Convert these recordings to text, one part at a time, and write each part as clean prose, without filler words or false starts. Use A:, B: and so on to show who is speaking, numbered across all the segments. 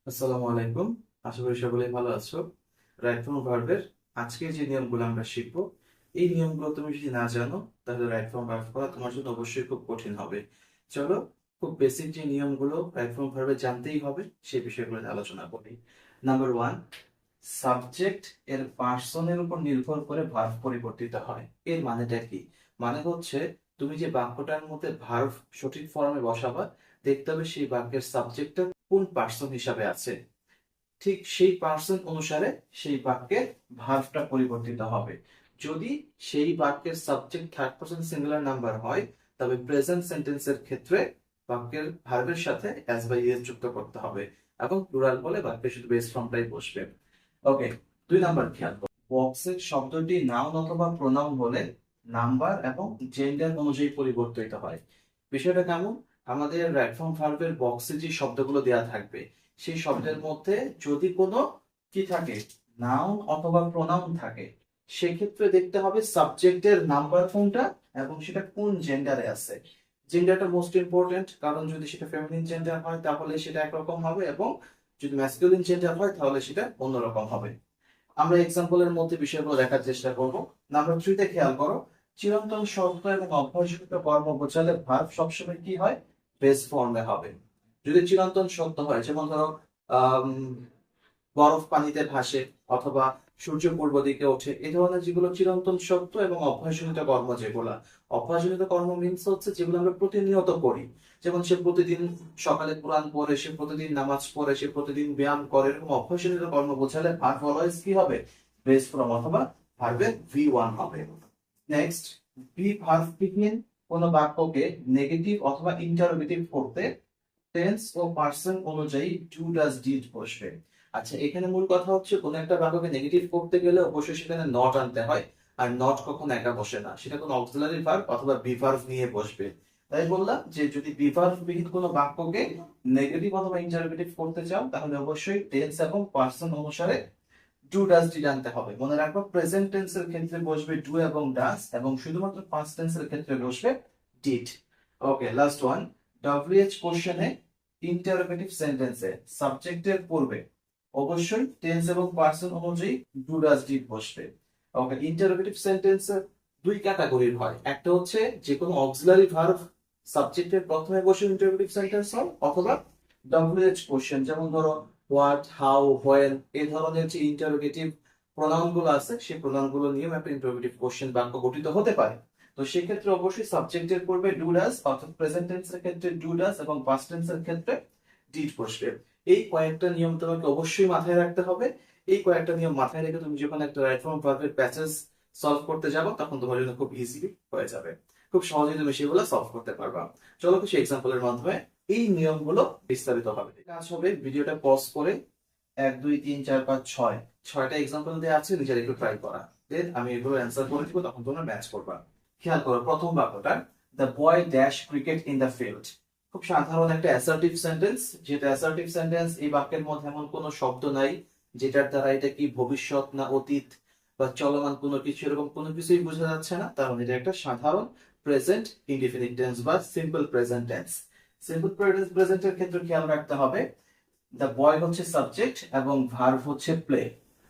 A: আসসালামু আলাইকুম। আশা করি সকলেই ভালো আছো। রাইট ফর্ম ভার্বের আজকের যে নিয়মগুলো আমরা শিখবো, এই নিয়মগুলো তুমি যদি না জানো তাহলে রাইট ফর্ম ভার্ব করা তোমার জন্য অবশ্যই খুব কঠিন হবে। চলো, খুব বেসিক যে নিয়মগুলো রাইট ফর্ম ভার্বে জানতেই হবে সেই বিষয়গুলো নিয়ে আলোচনা করি। নাম্বার ওয়ান, সাবজেক্ট এর পার্সনের উপর নির্ভর করে ভার্ব পরিবর্তিত হয়। এর মানেটা কি? মানে হচ্ছে, তুমি যে বাক্যটার মধ্যে ভার্ব সঠিক ফর্মে বসাবা, দেখতে হবে সেই বাক্যের সাবজেক্টটা কোন পার্সন হিসাবে আছে। ঠিক সেই পার্সন অনুসারে সেই বাক্যের ভার্বটা পরিবর্তিত হবে। যদি সেই বাক্যের subject third person singular number হয়, তবে প্রেজেন্ট সেন্টেন্সের ক্ষেত্রে বাক্যের ভার্বের সাথে অ্যাজ বা ইএস যুক্ত করতে হবে, এবং প্লুরাল বলে বাক্যে শুধু বেস ফর্মটাই বসবে। ওকে, 2 নাম্বার খেয়াল করো। বক্সের শব্দটি নাউন অথবা প্রোনাউন হলে নাম্বার এবং জেন্ডার অনুযায়ী পরিবর্তিত হয়। বিষয়টা কেমন? আমাদের রাইট ফর্ম ভার্বের বক্সে যে শব্দগুলো দেওয়া থাকবে, সেই শব্দের মধ্যে যদি কোনো কি থাকে, নাউন অথবা প্রোনাউন থাকে, সেক্ষেত্রে দেখতে হবে সাবজেক্টের নাম্বার কোনটা এবং সেটা কোন জেন্ডারে আছে। জেন্ডারটা মোস্ট ইম্পর্টেন্ট, কারণ যদি সেটা ফেমিনিন জেন্ডার হয় তাহলে সেটা একরকম হবে, এবং যদি ম্যাসকুলিন জেন্ডার হয় তাহলে সেটা অন্যরকম হবে। আমরা এক্সাম্পলের মধ্যে বিষয়গুলো দেখার চেষ্টা করব। নাম্বার 3 তে খেয়াল করো, চিরন্তন শব্দ এবং অভ্যাসগত কর্ম বোঝালে ভার্ব সবসময় কি হয়? বেস ফর্মে হবে। যদি চিরন্তন সত্য হয়, যেমন ধরো আম, বরফ পানিতে ভাসে, অথবা সূর্য পূর্ব দিকে ওঠে, এই ধরনের যেগুলো চিরন্তন সত্য এবং অভ্যাসজনিত কর্ম, যেগুলা অভ্যাসজনিত কর্ম মিন্স হচ্ছে যেগুলো আমরা প্রতিনিয়ত করি। যেমন সে প্রতিদিন সকালে কোরআন পড়ে, সে প্রতিদিন নামাজ পড়ে, সে প্রতিদিন ব্যায়াম করে, এরকম অভ্যাসজনিত কর্ম বোঝালে ভার্ব অলওয়েজ কি হবে? বেস ফর্ম অথবা ভার্বের V1 হবে। নেক্সট, বি ভার্ব বিহীন কোন বাক্যকে নেগেটিভ অথবা ইন্টারোগেটিভ করতে টেন্স ও পার্সন অনুযায়ী ডু ডাজ ডিড বসবে। আচ্ছা, এখানে মূল কথা হচ্ছে, কোন একটা বাক্যকে নেগেটিভ করতে গেলে অবশ্যই সেখানে নট আনতে হয়। আর নট কখনো একা বসে না, সেটা কোনো অক্সিলারি ভার্ব অথবা বি ভার্ব নিয়ে বসবে। তাই বললাম যে যদি বি ভার্ব বিহীন কোনো বাক্যকে নেগেটিভ অথবা ইন্টারোগেটিভ করতে চাও, তাহলে অবশ্যই টেন্স এবং পার্সন অনুসারে ডু ডাজ ডিড আনতে হবে। মনে রাখবো, প্রেজেন্ট টেন্সের ক্ষেত্রে বসবে ডু এবং ডাজ, এবং শুধুমাত্র পাস্ট টেন্সের ক্ষেত্রে বসবে did. Okay, last one. WH কোশ্চেনে ইন্টারোগেটিভ সেন্টেন্সে সাবজেক্টের পূর্বে অবশ্যই টেন্স এবং পার্সন অনুযায়ী ডু ডাজ ডিড বসবে। ওকে, ইন্টারোগেটিভ সেন্টেন্সের 2 ক্যাটাগরির হয়। একটা হচ্ছে যে কোনো অক্সিলারি ভার্ব সাবজেক্টের প্রথমে বসে ইন্টারোগেটিভ সেন্টেন্স হয়, অথবা ডব্লিউএইচ কোশ্চেন, যেমন ধরো হোয়াট, হাউ, হোয়েন, এই ধরনের যে ইন্টারোগেটিভ প্রোনাউন গুলো আছে, সেই প্রোনাউন গুলো নিয়েও একটা ইন্টারোগেটিভ কোশ্চেন বাক্য গঠিত হতে পারে। তো সেক্ষেত্রে অবশ্যই সাবজেক্টের পূর্বে ডু ডাজ, অর্থাৎ প্রেজেন্ট টেন্সের ক্ষেত্রে ডু ডাজ, এবং পাস্ট টেন্সের ক্ষেত্রে ডিড বসবে। এই কয়েকটা নিয়ম তোমাকে অবশ্যই মাথায় রাখতে হবে। এই কয়েকটা নিয়ম মাথায় রেখে তুমি যখন একটা রাইট ফর্ম ভার্বের প্যাসেজ সলভ করতে যাবো, তখন তোমার জন্য খুব ইজিলি হয়ে যাবে। খুব সহজেই তুমি সেগুলো সলভ করতে পারবা। চলো কিছু এক্সাম্পলের মাধ্যমে এই নিয়মগুলো বিস্তারিত হবে। কাজ হবে, ভিডিওটা পজ করে 1 2 3 4 5 6 6টা এক্সাম্পল দেওয়া আছে, নিজের একটু ট্রাই করা। দেন আমি এগুলো অ্যান্সার করে দিব, তখন তোমরা ম্যাচ করবা। খেয়াল করো প্রথম বাক্যটা, the boy dash cricket in the field. খুব সাধারণ একটা অ্যাসার্টিভ সেন্টেন্স। যেটা অ্যাসার্টিভ সেন্টেন্স, এই বাক্যের মধ্যে এমন কোনো শব্দ নাই যেটার দ্বারা এটা কি ভবিষ্যৎ না অতীত বা চলমান কোনো কিছু, এরকম কোনো কিছুই বোঝা যাচ্ছে না। তার মানে এটা একটা সাধারণ প্রেজেন্ট ইনডিফিনিট টেন্স বা সিম্পল প্রেজেন্ট টেন্স। সিম্পল প্রেজেন্টের ক্ষেত্রে খেয়াল রাখতে হবে, দ্য বয় হচ্ছে সাবজেক্ট এবং ভার্ব হচ্ছে প্লে।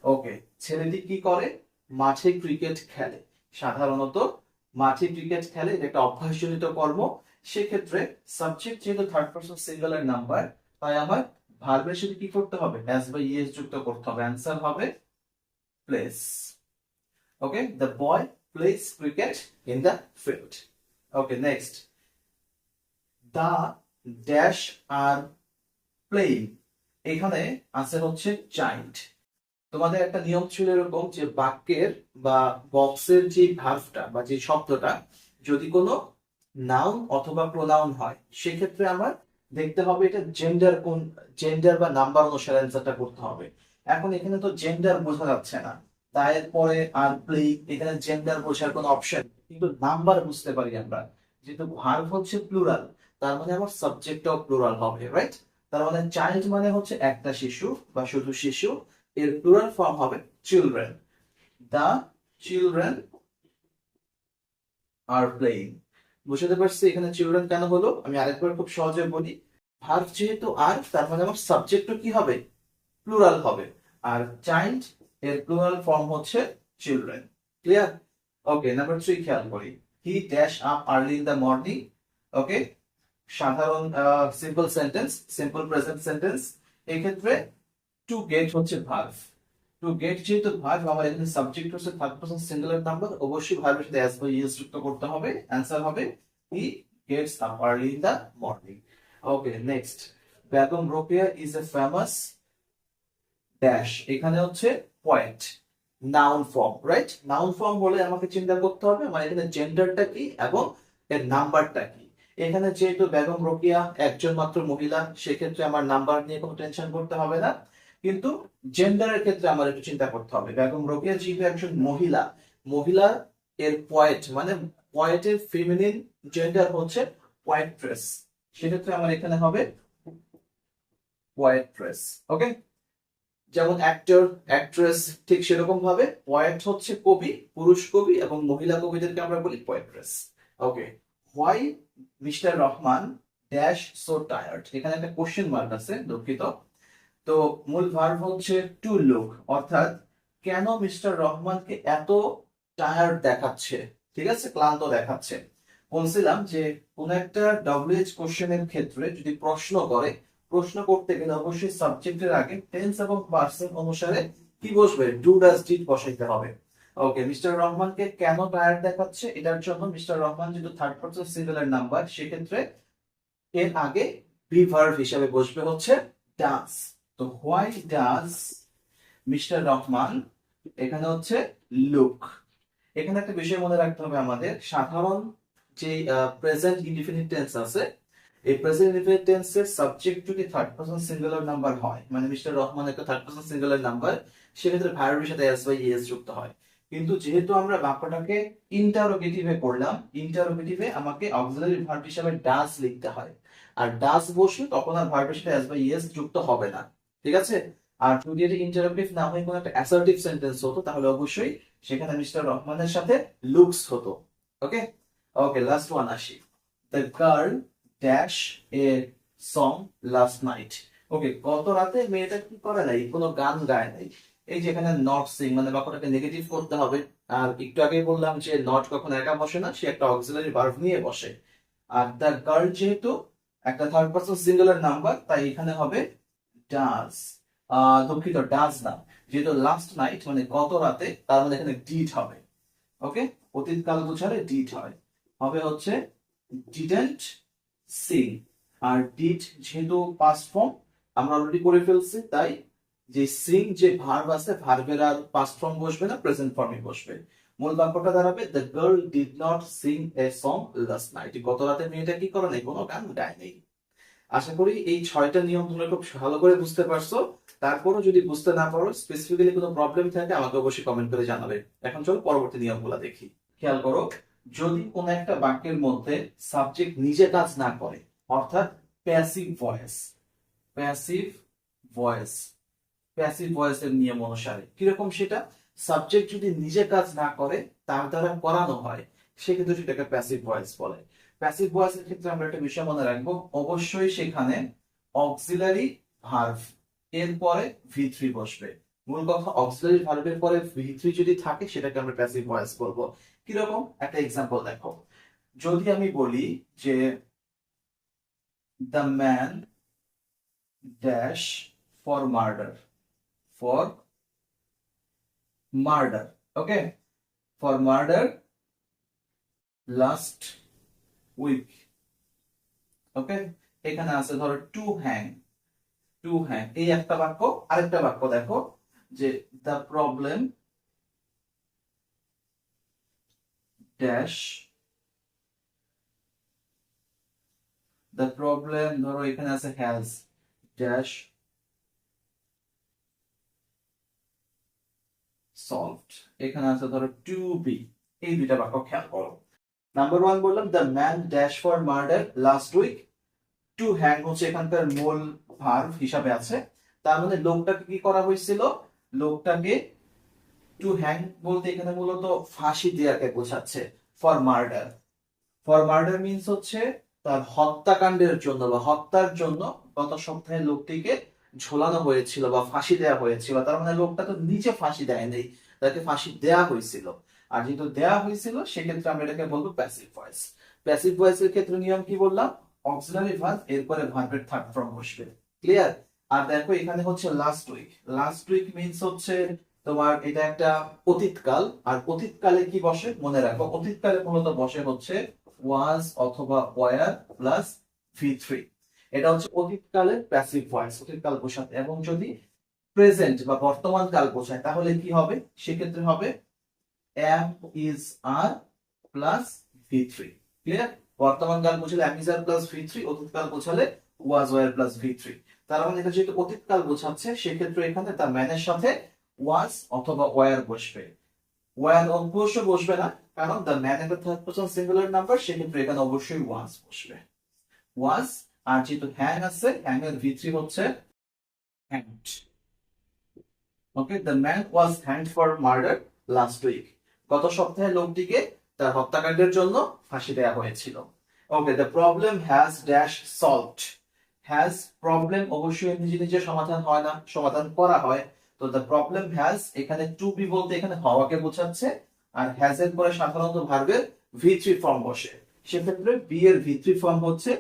A: ওকে, ছেলেটি কি করে? মাঠে ক্রিকেট খেলে। সাধারণত মাঠে ক্রিকেট খেলে, এটা একটা অভ্যাসজনিত কর্ম। সেক্ষেত্রে সাবজেক্ট যেহেতু থার্ড পারসন সিঙ্গুলার নাম্বার, তাই আমার ভার্বের সাথে কি করতে হবে? অ্যাস বা ইএস যুক্ত করতে হবে। অ্যান্সার হবে place. Okay, the boy place cricket in the field. Okay, next, the dash are playing. এখানে আছে হচ্ছে চাইল্ড। তোমাদের একটা নিয়ম ছিল এরকম, যে বাক্যের বা বক্সের যে ভার্বটা বা যে শব্দটা যদি কোনো নাউন অথবা প্রোনাউন হয়, সেক্ষেত্রে আমার দেখতে হবে এটা জেন্ডার কোন, জেন্ডার বা নাম্বার অনুসারে অ্যান্সারটা করতে হবে। এখন এখানে তো জেন্ডার বোঝা যাচ্ছে না, তারপরে আর প্লে, এখানে জেন্ডার বোঝার কোনো অপশন, কিন্তু নাম্বার বুঝতে পারি আমরা। যেহেতু ভার্ব হচ্ছে প্লুরাল, তার মানে আমার সাবজেক্টটাও প্লুরাল হবে, রাইট? তার মানে চাইল্ড মানে হচ্ছে একটা শিশু বা শুধু শিশু, এর প্লুরাল ফর্ম হবে children. The children are playing. বুঝতে পারছি এখানে চিলড্রেন কেন হলো? আমি আরেকবার খুব সহজে বলি। ভার্ব যেহেতু আর, তার মানে আমার সাবজেক্টও কি হবে, প্লুরাল হবে। আর চাইল্ড এর প্লুরাল ফর্ম হচ্ছে চিলড্রেন। ক্লিয়ার? ওকে, নাম্বার 3 খেয়াল করি। He dash up early in the morning. Okay, সাধারণ simple sentence, simple present sentence. এই ক্ষেত্রে টু গেট হচ্ছে ভার্ব। টু গেট যেহেতু ভার্ব, আমার এখানে সাবজেক্ট হচ্ছে থার্ড পারসন সিঙ্গুলার নাম্বার, অবশ্যই ভার্বের সাথে অ্যাজ বা ইএস যুক্ত করতে হবে। অ্যান্সার হবে he gets up early in the morning. Okay, next. Begum Rokeya is a famous dash, এখানে হচ্ছে point, noun form, right? Noun form বলে আমাকে চিন্তা করতে হবে আমার এখানে জেন্ডারটা কি এবং এর নাম্বারটা কি। এখানে যেহেতু বেগম রোকেয়া একজন মাত্র মহিলা, সেক্ষেত্রে আমার নাম্বার নিয়ে কোনো টেনশন করতে হবে না। কিন্তু জেন্ডারের ক্ষেত্রে আমার একটু চিন্তা করতে হবে। বেগম রোকেয়া যেহেতু একজন মহিলা, মহিলা এর পয়েন্ট মানে পয়েন্টের ফেমিনিন জেন্ডার হচ্ছে পয়েন্ট্রেস, সেক্ষেত্রে আমার এখানে হবে পয়েন্ট্রেস। ওকে, যেমন অ্যাক্টর, অ্যাক্ট্রেস, ঠিক সেরকম ভাবে পয়েট হচ্ছে কবি, পুরুষ কবি, এবং মহিলা কবিদেরকে আমরা বলি poetess. Okay, why mister Rahman dash so tired, এখানে একটা কোশ্চেন মার্ক আছে, দুঃখিত। তো মূল ভার্ব হচ্ছে টু লুক, অর্থাৎ কেন মিস্টার রহমানকে এত টায়ার্ড দেখাচ্ছে, ঠিক আছে, ক্লান্ত দেখাচ্ছে। বলছিলাম যে কোন একটা ডব্লিউএইচ কোশ্চেনের ক্ষেত্রে যদি প্রশ্ন করে, প্রশ্ন করতে গেলে অবশ্যই সাবজেক্টের আগে টেন্স এবং পার্সন অনুসারে কি বসবে, ডু ডাজ ডিড বসাইতে হবে। ওকে, মিস্টার রহমানকে কেন টায়ার্ড দেখাচ্ছে, এটার জন্য মিস্টার রহমান যেহেতু থার্ড পারসন সিঙ্গুলার নাম্বার, সেক্ষেত্রে এর আগে বি ভার্ব হিসাবে বসবে হচ্ছে ডাজ। তো হোয়াই ডাজ মিস্টার রহমান, এখানে হচ্ছে লুক। এখানে একটা বিষয় মনে রাখতে হবে আমাদের, সাধারণ যে প্রেজেন্ট ইনডিফিনিট টেন্স আছে, এই প্রেজেন্ট ইনডিফিনিট টেন্সের সাবজেক্ট যদি থার্ড পারসন সিঙ্গুলার নাম্বার হয়, মানে মিস্টার রহমান একটা থার্ড পারসন সিঙ্গুলার নাম্বার, সেক্ষেত্রে ভার্বের সাথে এস বা ইএস যুক্ত হয়। কিন্তু যেহেতু আমরা বাক্যটাকে ইন্টারোগেটিভে করলাম, ইন্টারোগেটিভে আমাকে অক্সিলারি ভার্ব হিসেবে ডাজ লিখতে হয়। আর ডাজ বসলে তখন আর ভার্বের সাথে এস বা ইএস যুক্ত হবে না, ঠিক আছে? আর যদি এটা ইন্টারোগেটিভ না হয়ে কোনো একটা অ্যাসার্টিভ সেন্টেন্স হতো, তাহলে অবশ্যই সেখানে মিস্টার রহমানের সাথে লুকস হতো। ওকে, ওকে, লাস্ট ওয়ান আসি। The girl dash a song last night. Okay, গত রাতে মেয়েটা কি করে নাই, কোনো গান গায় নাই। এই যে এখানে নট সিং, মানে বাক্যটাকে নেগেটিভ করতে হবে। আর একটু আগে বললাম যে নট কখনো একা বসে না, সে একটা অক্সিলারি ভার্ব নিয়ে বসে। আর দ্য গার্ল যেহেতু একটা থার্ড পারসন সিঙ্গুলার নাম্বার, তাই এখানে হবে ডাজ। দুঃখিত, ডাজ না, যেহেতু লাস্ট নাইট মানে গত রাতে, তার মানে এখানে ডিড হবে। ওকে, অতীতকাল বোঝালে ডিড হয়, হবে হচ্ছে ডিডন্ট সিং। আর ডিড যেহেতু পাস্ট ফর্ম আমরা অলরেডি করে ফেলছি, তাই যে সিং যে ভার্ব আছে, ভার্বের আর পাস্ট ফর্ম বসবে না, প্রেজেন্ট ফর্মে বসবে। মূল বাক্যটা দাঁড়াবে the girl did not sing A song last night, গত রাতে মেয়েটা কি করে নাই, কোনো গান গায় নাই। আশা করি এই 6টা নিয়ম তোমরা খুব ভালো করে বুঝতে পারছো। তারপরও যদি বুঝতে না পারো, স্পেসিফিক্যালি কোনো প্রবলেম থাকে, আমাকে অবশ্যই কমেন্ট করে জানাবে। এখন চলো পরবর্তী নিয়মগুলো দেখি। খেয়াল করো, যদি কোন একটা বাক্যের মধ্যে সাবজেক্ট নিজে কাজ না করে, অর্থাৎ passive voice, passive voice, passive ভয়েসের নিয়ম অনুসারে কিরকম সেটা, সাবজেক্ট যদি নিজে কাজ না করে, তার দ্বারা করানো হয়, সেক্ষেত্রে সেটাকে প্যাসিভ ভয়েস বলে। প্যাসিভ ভয়েসের ক্ষেত্রে আমরা একটা বিষয় মনে রাখবো, অবশ্যই সেখানে অক্সিলারি ভার্ব এর পরে ভি3 বসবে। মূল কথা, অক্সিলারি ভার্বের পরে ভি3 যদি থাকে, সেটাকে আমরা প্যাসিভ ভয়েস বলবো। কিরকম, একটা এক্সাম্পল দেখো। যদি আমি বলি যে the man dash for murder, for murder, okay, for murder last week. Okay, এখানে আছে ধরো টু হ্যাং, টু হ্যাং, এই একটা বাক্য। আরেকটা বাক্য দেখো যে the problem dash, the problem ধরো এখানে আছে হ্যাজ ড্যাশ সলভড, এখানে আছে ধরো টু বি। এই দুইটা বাক্য খেয়াল করো। নাম্বার 1 বললাম the man dash for murder last week, to hang হচ্ছে এখানকার মূল ভার্ব হিসাবে আছে। তার মানে লোকটাকে কি করা হয়েছিল, লোকটাকে টু হ্যাং বলতে এখানে মূলত ফাঁসি দেওয়াকে বোঝাচ্ছে। For murder, for murder means হচ্ছে তার হত্যাকাণ্ডের জন্য বা হত্যার জন্য গত সপ্তাহে লোকটিকে ঝোলানো হয়েছিল বা ফাঁসি দেওয়া হয়েছিল। তার মানে লোকটা তো নিচে ফাঁসি দেয় নাই, তাকে ফাঁসি দেওয়া হয়েছিল। আর যেহেতু দেওয়া হয়েছিল সেক্ষেত্রে আমরা এটাকে বলবো প্যাসিভ ভয়েস। প্যাসিভ ভয়েসের ক্ষেত্রে নিয়ম কি বললাম? অক্সিলারি ভার্ব এরপরে ভার্বের থার্ড ফর্ম বসবে। ক্লিয়ার? আর দেখো এখানে হচ্ছে last week. Last week means হচ্ছে তোমার এটা একটা অতীতকাল। আর অতীতকালে কি বসে মনে রাখো, অতীতকালে মূলত বসে হচ্ছে ওয়াজ অথবা ওয়ার প্লাস V3। এটা হচ্ছে অতীতকালের প্যাসিভ ভয়েস, অতীতকাল বোঝাতে। এবং যদি প্রেজেন্ট বা বর্তমান কাল বোঝায় তাহলে কি হবে? সেক্ষেত্রে হবে am is are plus V3। Clear? বর্তমান কাল বোঝালে am is are plus V3, অতীতকাল বোঝালে was were প্লাস V3। তার মানে এটা যেহেতু অতীতকাল বোঝাচ্ছে সেক্ষেত্রে এখানে তার ম্যানের সাথে was অথবা were বসবে। were অবশ্য বসবে না, কারণ the man একটা থার্ড পারসন সিঙ্গুলার নাম্বার, সেক্ষেত্রে এখানে অবশ্যই was বসবে। was। আর যেহেতু hang আছে, hang এর V3 হচ্ছে hanged। Okay, the man was hanged for murder last week। গত সপ্তাহে লোকটিকে তার হত্যাকাণ্ডের জন্য ফাঁসি দেওয়া হয়েছিল। ওকে, the problem has dash solved। has problem অবশ্যই নিজে নিজে সমাধান হয় না, সমাধান করা হয়। তো the problem has এখানে টু বি বলতে এখানে হওয়াকে বোঝাচ্ছে। আর has এর পরে সাধারণত ভার্বের V3 ফর্ম বসে, সেক্ষেত্রে বি এর V3 ফর্ম হচ্ছে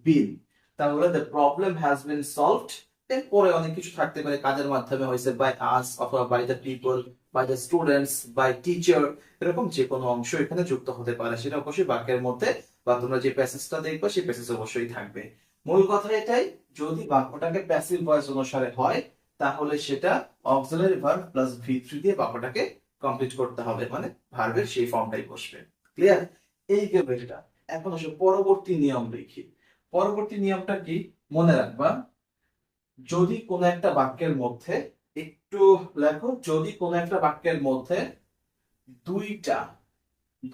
A: been। তাহলে the problem has been solved। এরপরে অনেক কিছু থাকতে পারে, কাজের মাধ্যমে হয়েছে বাই আস অথবা by the people, by the students, by teacher, এরকম যে কোনো অংশ এখানে যুক্ত হতে পারে। সেটা অবশ্যই বাক্যের মধ্যে বা তোমরা যে প্যাসেজটা দেখবে সেই প্যাসেজ অবশ্যই থাকবে। মূল কথা এটাই, যদি বাক্যটাকে প্যাসিভ ভয়েস অনুসারে হয় তাহলে সেটা অক্সিলারি ভার্ব প্লাস V3 দিয়ে বাক্যটাকে কমপ্লিট করতে হবে, মানে ভার্বের সেই ফর্মটাই বসবে। ক্লিয়ার? এই গেল এটা। এখন আসলে পরবর্তী নিয়ম দেখি। পরবর্তী নিয়মটা কি মনে রাখবা, যদি কোন একটা বাক্যের মধ্যে, একটু লেখো, যদি কোন একটা বাক্যের মধ্যে দুইটা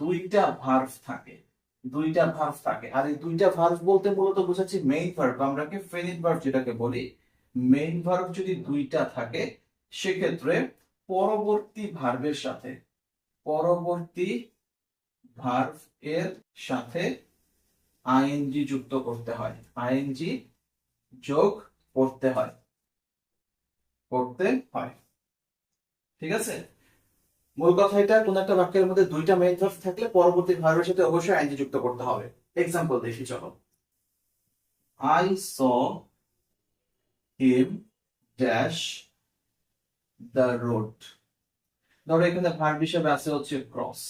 A: দুইটা ভার্ব থাকে, দুইটা ভার্ব থাকে, আর এই দুইটা ভার্ব বলতে মূলত বোঝাচ্ছি মেইন ভার্ব, আমরা কি ফিনিট ভার্ব যেটাকে বলি। মেইন ভার্ব যদি দুইটা থাকে সেক্ষেত্রে পরবর্তী ভার্বের সাথে, পরবর্তী ভার্ব এর সাথে আইএনজি যুক্ত করতে হয়, আইএনজি যোগ করতে হয়, করতে হয়। ঠিক আছে? মূল কথা এটা, কোন একটা বাক্যের মধ্যে দুইটা মেইন ভার্ব থাকলে পরবর্তী ভার্বের সাথে অবশ্যই আইএনজি যুক্ত করতে হবে। এক্সাম্পল দেখি চলো। I saw him dash the road। ধরো এখানে ভার্ব হিসেবে আছে হচ্ছে cross.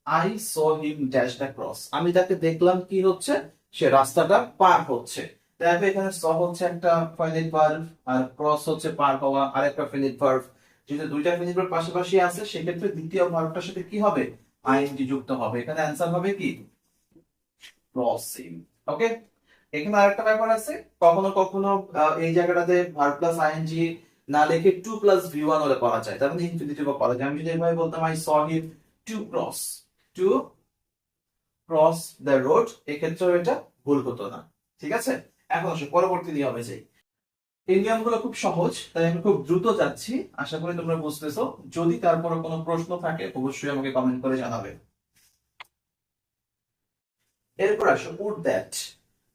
A: I saw him dash the cross। আমি তাকে দেখলাম কি হচ্ছে, সে রাস্তাটা পার হচ্ছে। দেখো এখানে saw হচ্ছে একটা ফিনিট ভার্ব আর ক্রস হচ্ছে পার হওয়া আরেকটা ফিনিট ভার্ব। যেহেতু দুইটা ফিনিট ভার্ব পাশাপাশি আছে সেক্ষেত্রে দ্বিতীয় ভার্বটার সাথে কি হবে? আইএনজি যুক্ত হবে। এখানে অ্যান্সার হবে কি? ক্রসিং। ওকে, এখানে আরেকটা ব্যাপার আছে, কখনো কখনো এই জায়গাটাতে ভার্ব প্লাস আইএনজি না লিখে টু প্লাস V1 হলে করা যায়, তার মানে ইনফিনিটিভ করা যায়। আমি যদি এভাবে বলতাম I saw him to cross, to cross the road, এক্ষেত্রেও এটা ভুল হতো না। ঠিক আছে? এখন আসো পরবর্তী নিয়মে যাই। এই নিয়মগুলো খুব সহজ, তাই আমি খুব দ্রুত যাচ্ছি, আশা করি তোমরা বুঝতেছো। যদি তারপরে কোনো প্রশ্ন থাকে অবশ্যই আমাকে কমেন্ট করে জানাবে। এরপর আসো উড দ্যাট।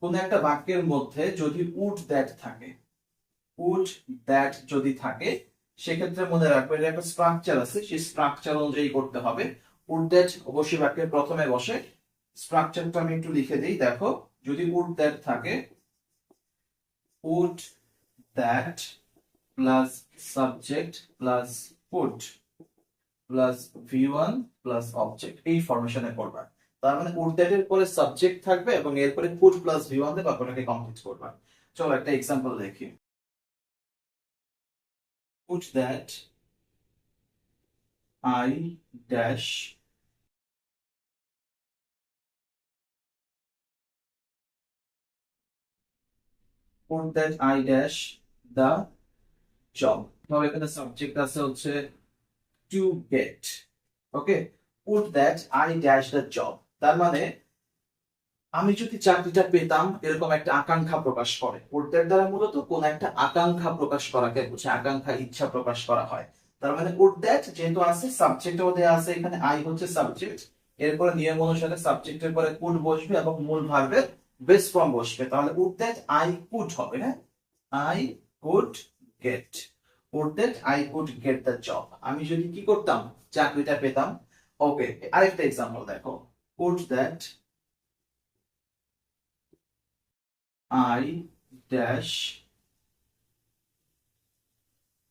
A: কোন একটা বাক্যের মধ্যে যদি উড দ্যাট থাকে, উড দ্যাট যদি থাকে সেক্ষেত্রে মনে রাখবে এর একটা স্ট্রাকচার আছে, সেই স্ট্রাকচার অনুযায়ী করতে হবে। উড দ্যাট অবশ্যই বাক্যের প্রথমে বসে। স্ট্রাকচারটা আমি একটু লিখে দিই, দেখো। যদি উড দ্যাট থাকে, would that plus subject plus put plus V1 plus object, এই ফরমেশনে করবা। তার মানে উড দ্যাট এর পরে সাবজেক্ট থাকবে এবং এরপরে পুট প্লাস V1 দিয়ে বাক্যটাকে কমপ্লিট করবা। চলো একটা এক্সাম্পল দেখি। Put that I dash put that I dash the job। ধরো এখানে সাবজেক্ট আছে হচ্ছে to get। Okay, put that I dash the job, তার মানে আমি যদি চাকরিটা পেতাম এরকম একটা আকাঙ্ক্ষা প্রকাশ করে। put that দ্বারা মূলত কোন একটা আকাঙ্ক্ষা প্রকাশ করাকে বোঝায়, আকাঙ্ক্ষা ইচ্ছা প্রকাশ করা হয়। তার মানে put that যেহেতু আছে সাবজেক্টও দেয়া আছে, এখানে I হচ্ছে সাবজেক্ট, এরপরে নিয়ম অনুসারে সাবজেক্টের পরে কুড বসবে এবং মূল ভার্বের বেস ফর্ম বসবে। তাহলে উড দ্যাট আই কুড হবে, হ্যাঁ, I could get, would that I could get the job, আমি যদি কি করতাম, চাকরিটা পেতাম। ওকে, আরেকটা এক্সাম্পল দেখো, would that I dash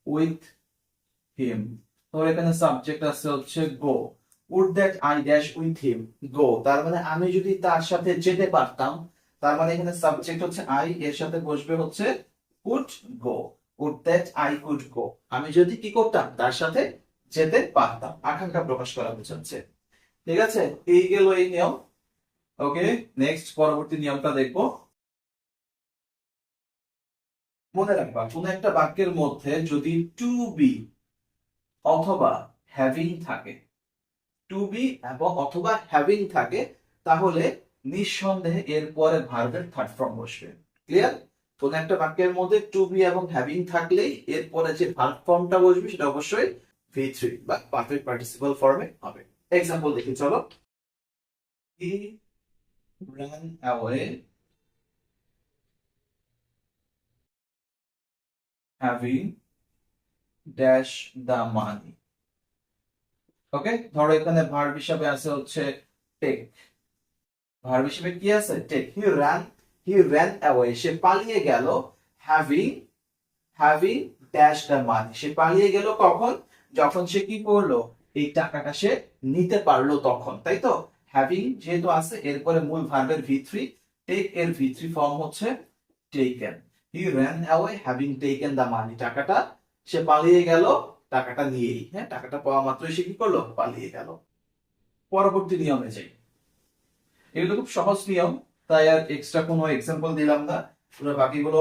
A: with him. তো এখানে সাবজেক্ট আছে হচ্ছে go, would that I dash with him go, তার মানে আমি যদি তার সাথে যেতে পারতাম, তার মানে এখানে সাবজেক্ট হচ্ছে আই, এর সাথে বসবে হচ্ছে could go, would that I could go, আমি যদি কি করতাম, তার সাথে যেতে পারতাম, আকাঙ্ক্ষা প্রকাশ করা বোঝাচ্ছে। ঠিক আছে, এই গেল এই নিয়ম। ওকে, নেক্সট পরবর্তী নিয়মটা দেখবো। মনে রাখবা, কোন একটা বাক্যের মধ্যে যদি টু বি অথবা হ্যাভিং থাকে, টু বি এবং অথবা হ্যাভিং থাকে, তাহলে নিঃসন্দেহে এর পরে ভার্বের থার্ড ফর্ম বসবে। ক্লিয়ার? কোন একটা বাক্যের মধ্যে টু বি এবং হ্যাভিং থাকলেই এরপরে যে ভার্ব ফর্মটা বসবে সেটা অবশ্যই ভি থ্রি বা পারফেক্ট পার্টিসিপল ফর্মে হবে। এক্সাম্পল দেখি চলো। হি ran away having dash the money। ওকে, ধরো এখানে ভার্ব হিসাবে আছে হচ্ছে টেক, ভার্ব হিসেবে কি আছে, টেক। হি ran away, সে পালিয়ে গেল, having having dash the money, সে পালিয়ে গেল কখন, যখন সে কি করলো, এই টাকাটা সে নিতে পারলো তখন, তাই তো। হ্যাভিং যেহেতু আছে, এরপরে মূল ভার্বের ভি থ্রি, টেক এর ভি থ্রি ফর্ম হচ্ছে taken. He ran away having taken the money, টাকাটা সে পালিয়ে গেল টাকাটা নিয়েই, হ্যাঁ, টাকাটা পাওয়া মাত্রই সে কি করলো, পালিয়ে গেল। পরবর্তী নিয়মে যাই। এগুলো খুব সহজ নিয়ম, তাই আর এক্সট্রা কোনো এক্সাম্পল দিলাম না, তোমরা বাকিগুলো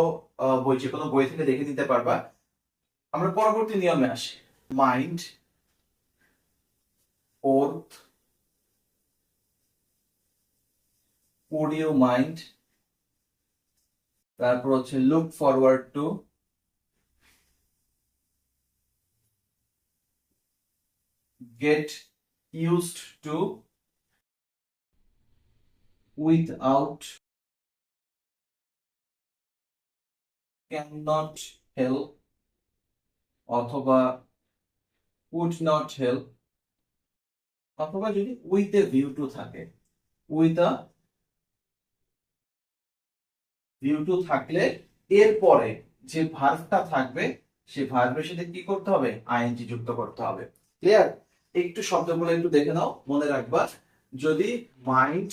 A: বই, যে কোনো বই থেকে দেখে নিতে পারবা। আমরা পরবর্তী নিয়মে আসি। Mind, worth, would you mind, তারপর হচ্ছে look forward to, get used to, without, can not help অথবা উড নট হেল্প, অথবা যদি উইথ এ ভিউ টু থাকে, উইথ আ ভিউ টু থাকলে এরপরে যে ভার্বটা থাকবে সেই ভার্বের সাথে কি করতে হবে, আইএনজি যুক্ত করতে হবে। ক্লিয়ার? একটু শব্দগুলো একটু দেখে নাও, মনে রাখবা। যদি mind,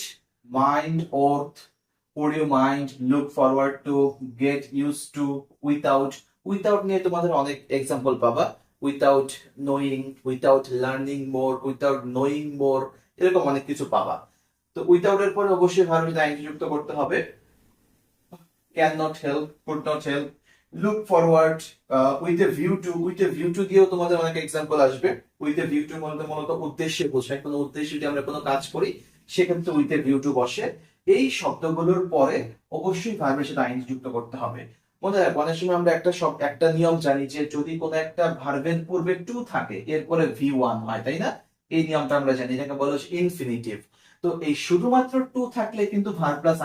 A: mind, worth, would you mind, look forward to, get used to, without, without নিয়ে তোমাদের অনেক এক্সাম্পল পাবা, without knowing, without learning more, without knowing more, এরকম অনেক কিছু পাবা। তো উইথআউট এর পরে অবশ্যই ভার্বের সাথে আইএনজি যুক্ত করতে হবে। cannot help, could not help, look forward, with a view to, with a view to দিয়েও তোমাদের অনেক এক্সাম্পল আসবে। with a view to বলতে মূলত উদ্দেশ্যে বোঝায়, কোনো উদ্দেশ্যে যদি আমরা কোনো কাজ করি সেক্ষেত্রে with a view to বসে। এই শব্দগুলোর পরে অবশ্যই ভার্বের সাথে আইএনজি যুক্ত করতে হবে। মনে রাখো, অনেক সময় আমরা একটা নিয়ম জানি যে যদি কোনো একটা ভার্বের পূর্বে টু থাকে এরপরে ভি ওয়ান হয়, তাই না? এই নিয়মটা আমরা জানি, এটাকে বলা হচ্ছে ইনফিনিটিভ। তো এই শুধুমাত্র টু থাকলে কিন্তু ভার্ব প্লাস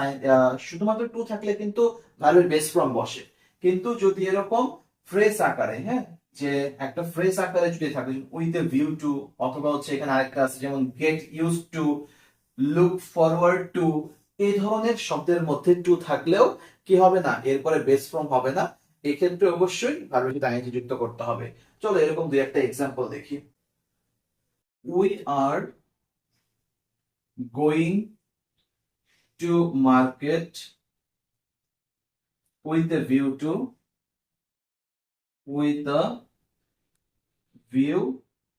A: শুধুমাত্র টু থাকলে কিন্তু ভার্বের বেস ফর্ম বসে। কিন্তু যদি এরকম ফ্রেজ আকারে, হ্যাঁ, যে একটা ফ্রেজ আকারে যদি থাকে উইথ এ ভিউ টু, অথবা হচ্ছে এখানে আরেকটা আছে যেমন get use to, look forward to, এই ধরনের শব্দের মধ্যে টু থাকলেও কি হবে না, এরপরে বেস ফর্ম হবে না, এক্ষেত্রে অবশ্যই ভার্বের সাথে আইএনজি যুক্ত করতে হবে। চলো এরকম দুই একটা এক্সাম্পল দেখি। We are going to market with a view to, with a view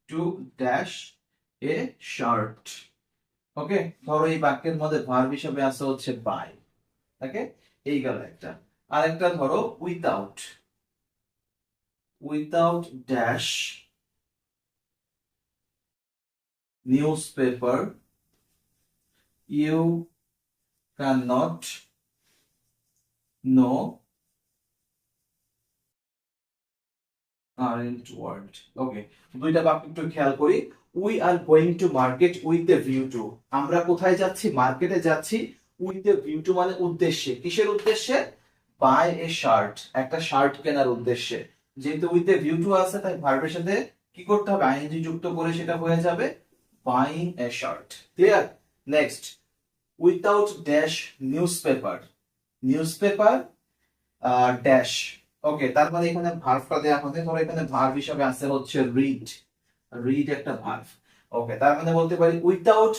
A: to dash a shirt। ওকে, ধরো এই বাক্যের মধ্যে ভার্ব হিসেবে আছে হচ্ছে বাই। ওকে, এই গেল একটা। আরেকটা ধরো without, without dash newspaper you can not know current world. Okay, দুইটা বাক্য একটু খেয়াল করি। We are going to market with a view to. আমরা কোথায় যাচ্ছি? মার্কেটে যাচ্ছি উইথ এ ভিউ টু মানে উদ্দেশ্যে। কিসের উদ্দেশ্যে? বাই এ শার্ট, একটা শার্ট কেনার উদ্দেশ্যে। যেহেতু উইথ এ ভিউ টু আছে, তাই ভার্বের সাথে কি করতে হবে? আইএনজি যুক্ত করে সেটা হয়ে যাবে buying a shirt. Clear? Next, without dash newspaper. Newspaper dash. Okay, তার মানে এখানে ভার্বটা দেয়া হবে। ধরো এখানে ভার্ব হিসাবে আছে হচ্ছে রিড। রিড একটা ভার্ব। ওকে, তার মানে বলতে পারি উইথাউট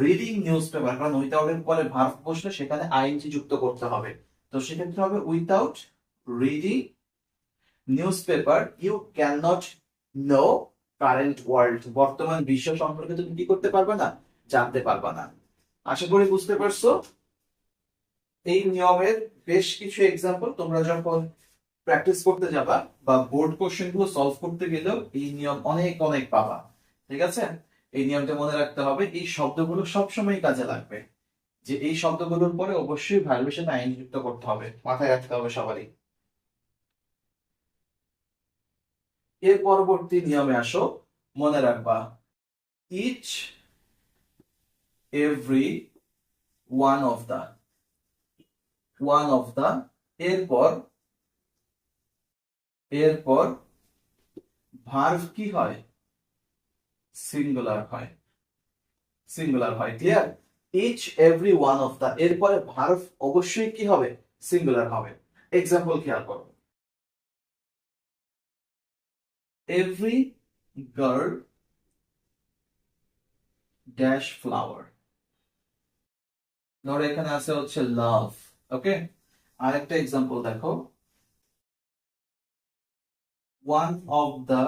A: রিডিং নিউজপেপার, কারণ উইথাউট এর পরে ভার্ব বসলে সেখানে আইএনজি যুক্ত করতে হবে। তো সেক্ষেত্রে হবে without reading newspaper you can not know current world. বর্তমান বিশ্ব সম্পর্কে তুমি কি করতে পারবে না? জানতে পারবে না। আশা করি বুঝতে পারছো। এই নিয়মের বেশ কিছু এক্সাম্পল তোমরা যখন প্র্যাকটিস করতে যাবা বা বোর্ড কোশ্চেন গুলো সলভ করতে গেলেও এই নিয়ম অনেক অনেক পাবা। ঠিক আছে? এই নিয়মটা মনে রাখতে হবে। এই শব্দগুলো সবসময় কাজে লাগবে, যে এই শব্দগুলোর পরে অবশ্যই ভার্বের সাথে আইএনজি যুক্ত করতে হবে, মাথায় রাখতে হবে সবারই। এর পরবর্তী নিয়মে আসো। মনে রাখবা each every one of the, এরপর এরপর ভার্ব কি হয়? সিঙ্গুলার হয়। সিঙ্গুলার হয়। Clear? Each every one of the, এরপরে ভার্ব অবশ্যই কি হবে? সিঙ্গুলার হবে। এক্সাম্পল খেয়াল করো। Every girl dash flower. ধরো এখানে আছে হচ্ছে লাভ। ওকে, আরেকটা এক্সাম্পল দেখো। One of the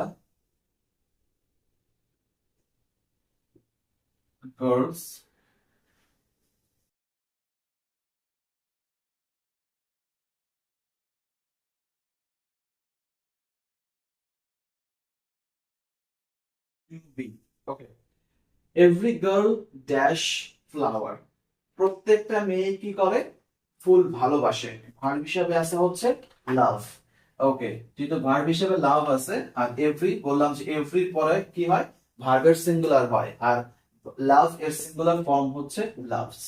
A: girls be. Okay, every girl dash flower. প্রত্যেকটা মেয়ে কি করে? ফুল ভালোবাসে। ভার্ব হিসাবে আছে হচ্ছে লাভ। ওকে, যেহেতু ভার্ব হিসাবে লাভ আছে আর এভরি বললাম যে এভরির পরে কি হয়? ভার্বের সিঙ্গুলার হয়। আর লাভ এর সিঙ্গুলার ফর্ম হচ্ছে লাভস।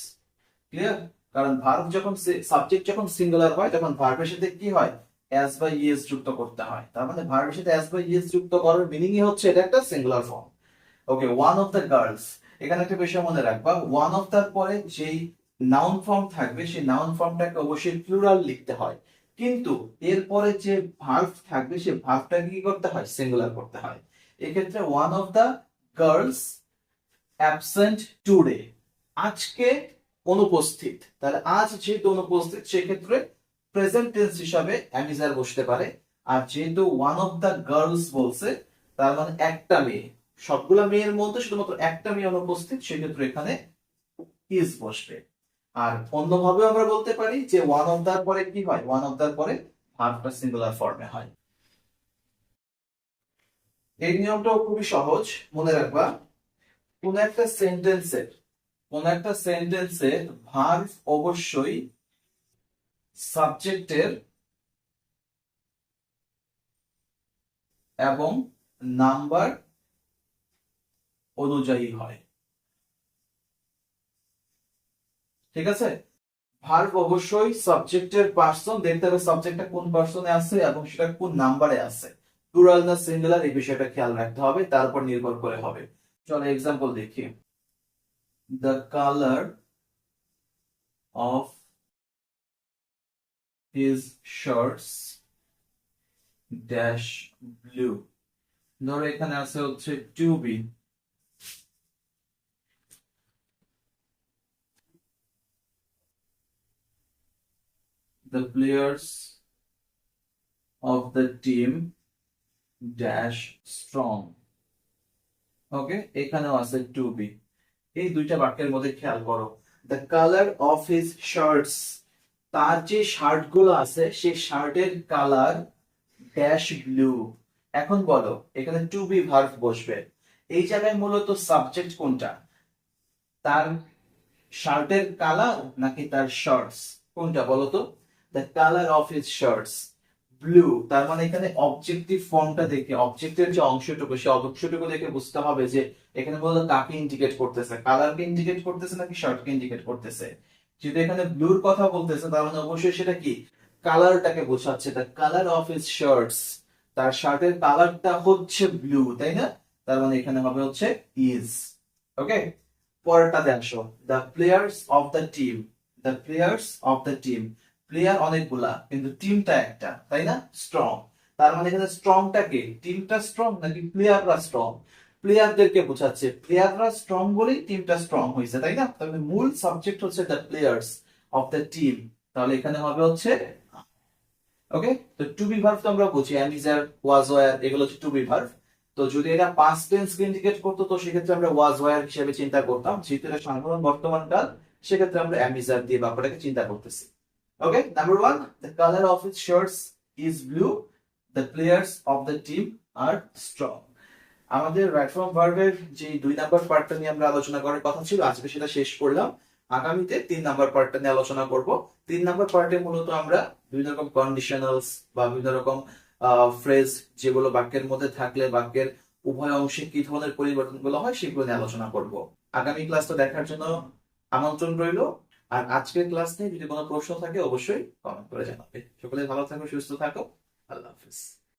A: ক্লিয়ার? কারণ ভার্ব যখন সাবজেক্ট যখন সিঙ্গুলার হয় তখন ভার্বের সাথে কি হয়? এস বা ইএস যুক্ত করতে হয়। তার মানে ভার্বের সাথে এস বা ইএস যুক্ত করার মিনিংই হচ্ছে এটা একটা singular form. Okay, one of the girls. এখানে একটা বিষয় মনে রাখবা, ওয়ান অফ তার পরে যেই নাউন ফর্ম থাকবে সেই নাউন ফর্মটাকে অবশ্যই প্লুরাল লিখতে হয়, কিন্তু এরপরে যে ভার্ব থাকবে সেই ভার্বটাকে কি করতে হয়? সিঙ্গুলার করতে হয়। এক্ষেত্রে one of the girls absent today, আজকে অনুপস্থিত। তাহলে আজ যেহেতু অনুপস্থিত সেক্ষেত্রে প্রেজেন্ট টেন্স হিসাবে অ্যামিজার বসতে পারে। আর যেহেতু ওয়ান অফ দ্য গার্লস বলছে, তার মানে একটা মেয়ে, সবগুলা মেয়ের মধ্যে শুধুমাত্র একটা মেয়ে অনুপস্থিত, সেক্ষেত্রে এখানে ইজ বসবে। আর অন্যভাবে আমরা বলতে পারি যে ওয়ান অফ দার পরে কি হয়? ওয়ান অফ দার পরে ভার্বটা সিঙ্গুলার ফর্মে হয়। এই নিয়মটাও খুবই সহজ। মনে রাখবা, কোন একটা সেন্টেন্সের ভার্ব অবশ্যই সাবজেক্টের এবং নাম্বার অনুযায়ী হয়। ঠিক আছে? ভার্ব অবশ্যই সাবজেক্টের পার্সন দেখতে হবে, সাবজেক্টটা কোন পার্সনে আছে এবং সেটা কোন নাম্বারে আছে, প্লুরাল না সিঙ্গুলার, এই বিষয়টা খেয়াল রাখতে হবে, তার উপর নির্ভর করে হবে। চলো এক্সাম্পল দেখি। The colour of his shirts dash blue. ধরো এখানে আছে হচ্ছে to be. The players of the team dash strong. Okay, এখানেও আছে টু বি। এই দুইটা বাক্যের মধ্যে খেয়াল করো, the colour of his shirts, তার যে শার্ট গুলো আছে সেই শার্টের কালার ড্যাশ ব্লু। এখন বলো এখানে টু বি ভার্ব বসবে, এই জায়গায় মূলত সাবজেক্ট কোনটা? তার শার্টের কালার নাকি তার শার্টস? কোনটা বলো তো? The colour of his shirts. Blue, তার মানে এখানে অবজেক্টিভ ফর্মটা দেখে, অবজেক্টের যে অংশটুকু সেই অংশটুকু দেখে বুঝতে হবে যে এখানে মূলত কাকে ইন্ডিকেট করতেছে, কালারকে ইন্ডিকেট করতেছে নাকি শার্টকে ইন্ডিকেট করতেছে। যদি এখানে ব্লুর কথা বলতেছে তার মানে অবশ্যই সেটা কি, কালারটাকে বোঝাচ্ছে, the colour of his shirts, তার শার্টের কালারটা হচ্ছে ব্লু, তাই না? তার মানে এখানে হবে হচ্ছে ইজ। ওকে, পরেরটাতে আসো, the players of the team, the players of the team, player অনেকগুলা কিন্তু টিমটা একটা, তাই না? স্ট্রং, তার মানে এখানে স্ট্রংটা কে, টিমটা স্ট্রং নাকি প্লেয়াররা স্ট্রং? প্লেয়ারদেরকে বোঝাচ্ছে, প্লেয়াররা স্ট্রং বলেই টিমটা স্ট্রং হয়েছে, তাই না? তাহলে মূল সাবজেক্ট হচ্ছে the players of the team, তাহলে এখানে হবে হচ্ছে। ওকে, তো টু বি ভার্ব তো আমরা বুঝি, am is, are was, were, এগুলো হচ্ছে টু বি ভার্ব। তো যদি এটা পাস্ট টেন্স কে ইন্ডিকেট করতো তো সেক্ষেত্রে আমরা ওয়াজ, ওয়্যার হিসেবে চিন্তা করতাম, যেহেতু এটা সাধারণ বর্তমান কাল সেক্ষেত্রে আমরা এম ইজ, আর দিয়ে ব্যাপারটাকে চিন্তা করতেছি। Okay, number one, the colour of his shirts is blue, the players of the team are strong. আমাদের রাইট ফর্ম ভার্বের যে 2 নাম্বার পার্টটা নিয়ে আমরা আলোচনা করার কথা ছিল, আজকে সেটা শেষ করলাম। আগামীতে 3 নাম্বার পার্টটা নিয়ে আলোচনা করব। 3 নাম্বার পার্টে মূলত আমরা বিভিন্ন রকম কন্ডিশনালস বা বিভিন্ন রকম ফ্রেজ, যেগুলো বাক্যের মধ্যে থাকলে বাক্যের উভয় অংশে কি ধরনের পরিবর্তনগুলো হয় সেগুলো নিয়ে আলোচনা করব। আগামী ক্লাসটা দেখার জন্য আমন্ত্রণ রইল। আর আজকের ক্লাস নিয়ে যদি কোনো প্রশ্ন থাকে অবশ্যই কমেন্ট করে জানাবে। সকলে ভালো থাকো, সুস্থ থাকো। আল্লাহ হাফিজ।